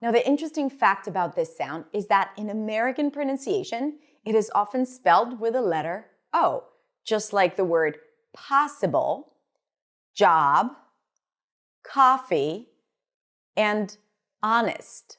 Now, the interesting fact about this sound is that in American pronunciation, it is often spelled with the letter O, just like the word possible, job, coffee, and honest.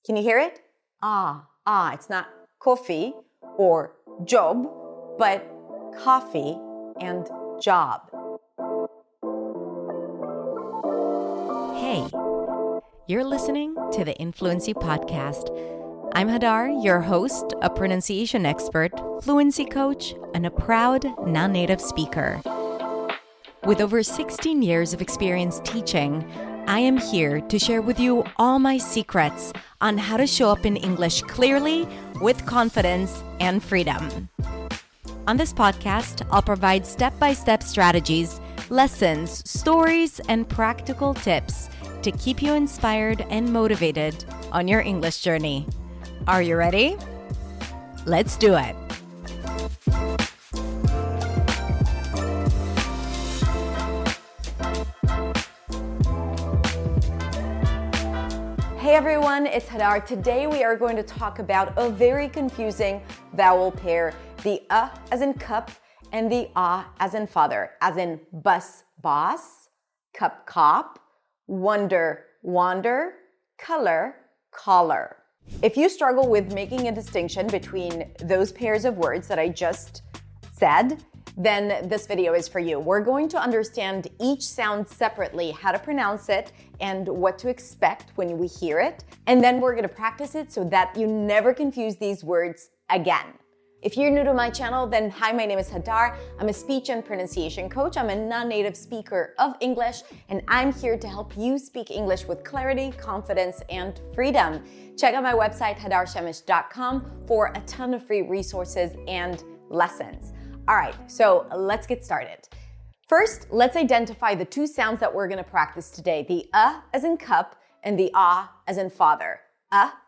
Can you hear it? It's not coffee or job, but coffee and job. Hey, you're listening to the Influency Podcast. I'm Hadar, your host, a pronunciation expert, fluency coach, and a proud non-native speaker. With over 16 years of experience teaching, I am here to share with you all my secrets on how to show up in English clearly, with confidence and freedom. On this podcast, I'll provide step-by-step strategies, lessons, stories, and practical tips to keep you inspired and motivated on your English journey. Are you ready? Let's do it. Hey everyone, it's Hadar. Today we are going to talk about a very confusing vowel pair, the as in cup and the as in father, as in bus, boss, cup, cop, wonder, wander, color, collar. If you struggle with making a distinction between those pairs of words that I just said, then this video is for you. We're going to understand each sound separately, how to pronounce it, and what to expect when we hear it. And then we're going to practice it so that you never confuse these words again. If you're new to my channel, then hi, my name is Hadar. I'm a speech and pronunciation coach. I'm a non-native speaker of English, and I'm here to help you speak English with clarity, confidence, and freedom. Check out my website, hadarshamish.com, for a ton of free resources and lessons. All right, so let's get started. First, let's identify the two sounds that we're gonna practice today, the as in cup and the as in father. Ah.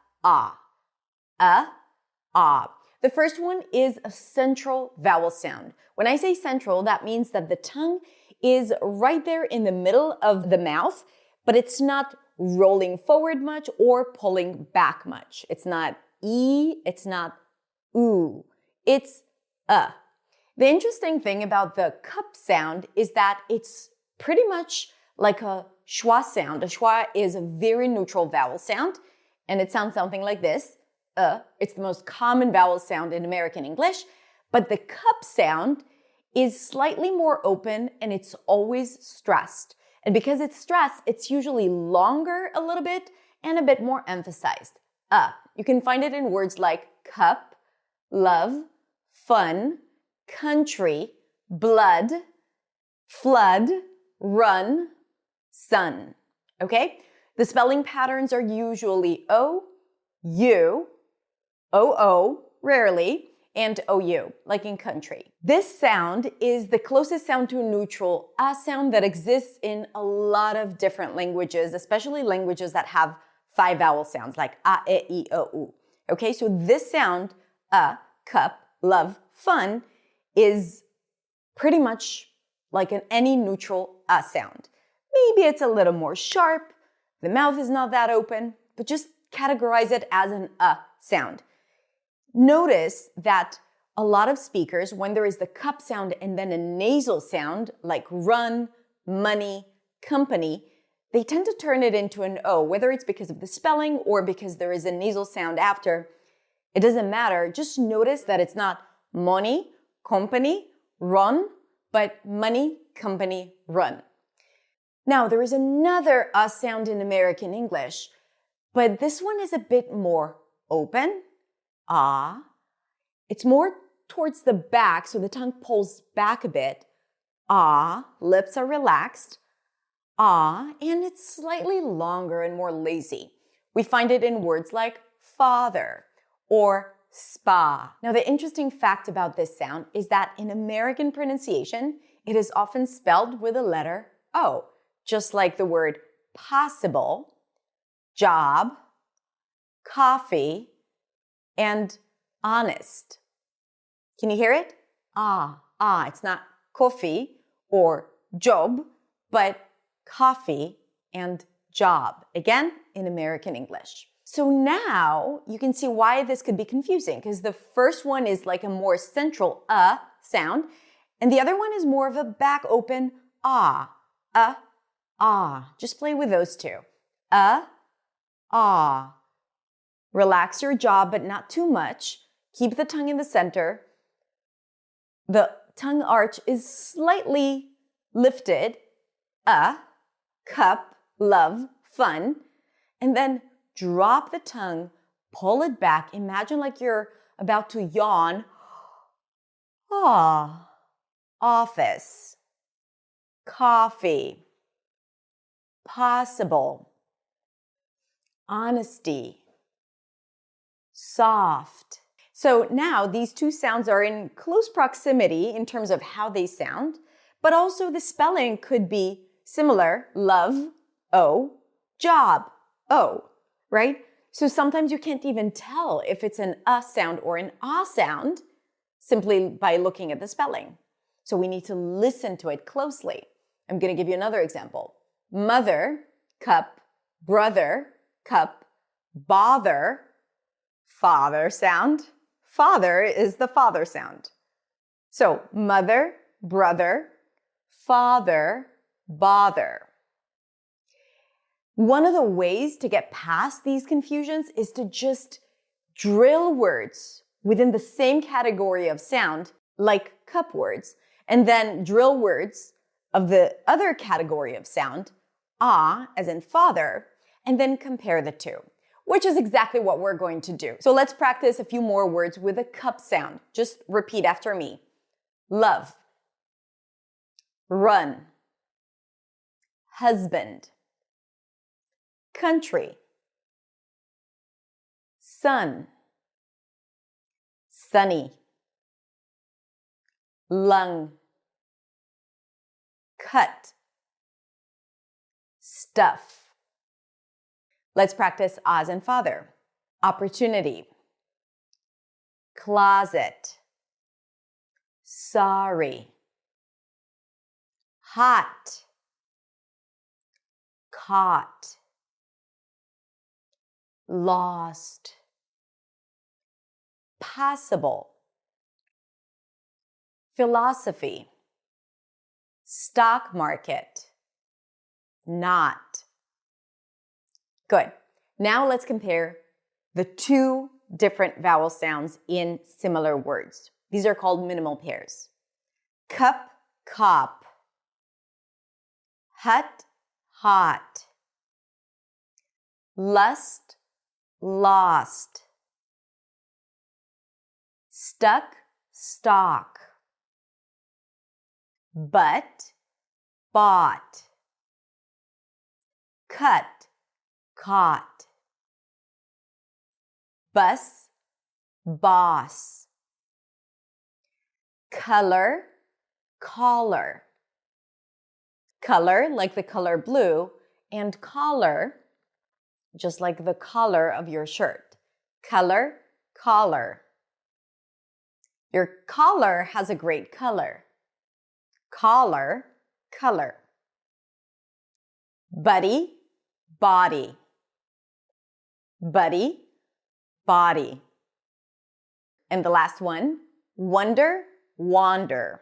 The first one is a central vowel sound. When I say central, that means that the tongue is right there in the middle of the mouth, but it's not rolling forward much or pulling back much. It's not it's not oo, it's The interesting thing about the cup sound is that it's pretty much like a schwa sound. A schwa is a very neutral vowel sound, and it sounds something like this. It's the most common vowel sound in American English, but the cup sound is slightly more open and it's always stressed. And because it's stressed, it's usually longer a little bit and a bit more emphasized. You can find it in words like cup, love, fun, country, blood, flood, run, sun. Okay? The spelling patterns are usually O, U, OO, rarely, and OU, like in country. This sound is the closest sound to a neutral sound that exists in a lot of different languages, especially languages that have 5 vowel sounds like e, I, O, U. Okay, so this sound, cup, love, fun, is pretty much like any neutral sound. Maybe it's a little more sharp, the mouth is not that open, but just categorize it as an sound. Notice that a lot of speakers, when there is the cup sound and then a nasal sound like run, money, company, they tend to turn it into an O, whether it's because of the spelling or because there is a nasal sound after. It doesn't matter. Just notice that it's not money, company, run, but money, company, run. Now, there is another sound in American English, but this one is a bit more open. It's more towards the back, so the tongue pulls back a bit. Lips are relaxed. And it's slightly longer and more lazy. We find it in words like father or spa. Now, the interesting fact about this sound is that in American pronunciation, it is often spelled with a letter O, just like the word possible, job, coffee, and honest. Can you hear it? It's not coffee or job, but coffee and job. Again, in American English. So now you can see why this could be confusing, because the first one is like a more central sound, and the other one is more of a back open ah. Just play with those two. Ah. Relax your jaw, but not too much. Keep the tongue in the center. The tongue arch is slightly lifted. Cup, love, fun. And then drop the tongue, pull it back. Imagine like you're about to yawn. Office, coffee, possible, honesty, soft. So now these two sounds are in close proximity in terms of how they sound, but also the spelling could be similar. Love, O, job, O, right? So sometimes you can't even tell if it's an sound or an sound simply by looking at the spelling. So we need to listen to it closely. I'm going to give you another example. Mother, cup, brother, cup, bother, father sound. Father is the father sound. So mother, brother, father, bother. One of the ways to get past these confusions is to just drill words within the same category of sound, like cup words, and then drill words of the other category of sound, as in father, and then compare the two, which is exactly what we're going to do. So let's practice a few more words with a cup sound. Just repeat after me. Love, run, husband, country, sun, sunny, lung, cut, stuff. Let's practice as in father. Opportunity, closet, sorry, hot, caught, lost, possible, philosophy, stock market, not. Good. Now let's compare the two different vowel sounds in similar words. These are called minimal pairs. Cup, cop. Hut, hot. Lust, lost. Stuck, stock. But, bought. Cut, caught. Bus, boss. Color, collar. Color, like the color blue, and collar, just like the collar of your shirt. Color, collar. Your collar has a great color. Collar, color. Buddy, body. Buddy, body. And the last one, wonder, wander.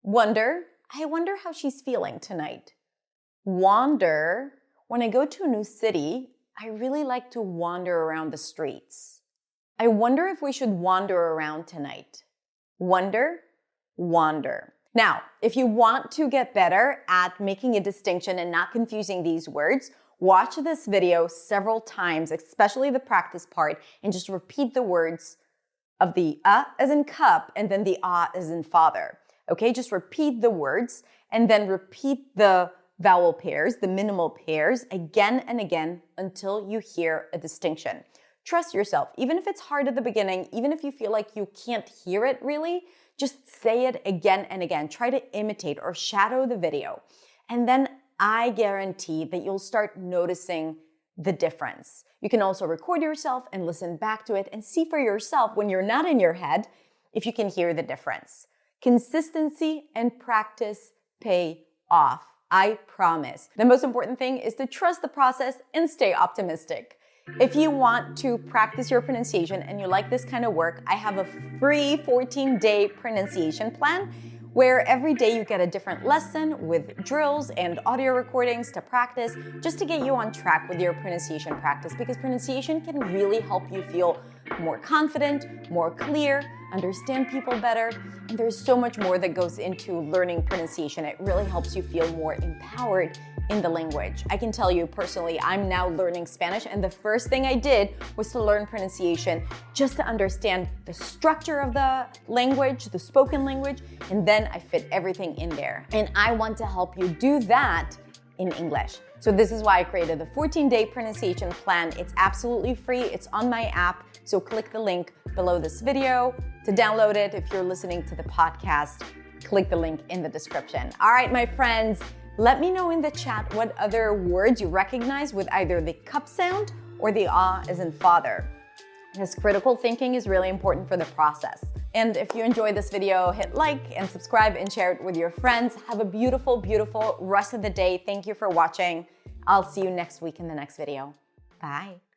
Wonder, I wonder how she's feeling tonight. Wander, when I go to a new city, I really like to wander around the streets. I wonder if we should wander around tonight. Wonder, wander. Now, if you want to get better at making a distinction and not confusing these words, watch this video several times, especially the practice part, and just repeat the words of the as in cup and then the as in father. Okay, just repeat the words and then repeat the vowel pairs, the minimal pairs, again and again until you hear a distinction. Trust yourself. Even if it's hard at the beginning, even if you feel like you can't hear it really, just say it again and again. Try to imitate or shadow the video. And then I guarantee that you'll start noticing the difference. You can also record yourself and listen back to it and see for yourself when you're not in your head if you can hear the difference. Consistency and practice pay off. I promise. The most important thing is to trust the process and stay optimistic. If you want to practice your pronunciation and you like this kind of work, I have a free 14-day pronunciation plan where every day you get a different lesson with drills and audio recordings to practice, just to get you on track with your pronunciation practice, because pronunciation can really help you feel more confident, more clear, understand people better, and there's so much more that goes into learning pronunciation. It really helps you feel more empowered in the language. I can tell you personally, I'm now learning Spanish, and the first thing I did was to learn pronunciation just to understand the structure of the language, the spoken language, and then I fit everything in there. And I want to help you do that in English. So this is why I created the 14-day pronunciation plan. It's absolutely free. It's on my app. So click the link below this video to download it. If you're listening to the podcast, click the link in the description. All right, my friends, let me know in the chat what other words you recognize with either the cup sound or the ah as in father. Because critical thinking is really important for the process. And if you enjoyed this video, hit like and subscribe and share it with your friends. Have a beautiful, beautiful rest of the day. Thank you for watching. I'll see you next week in the next video. Bye.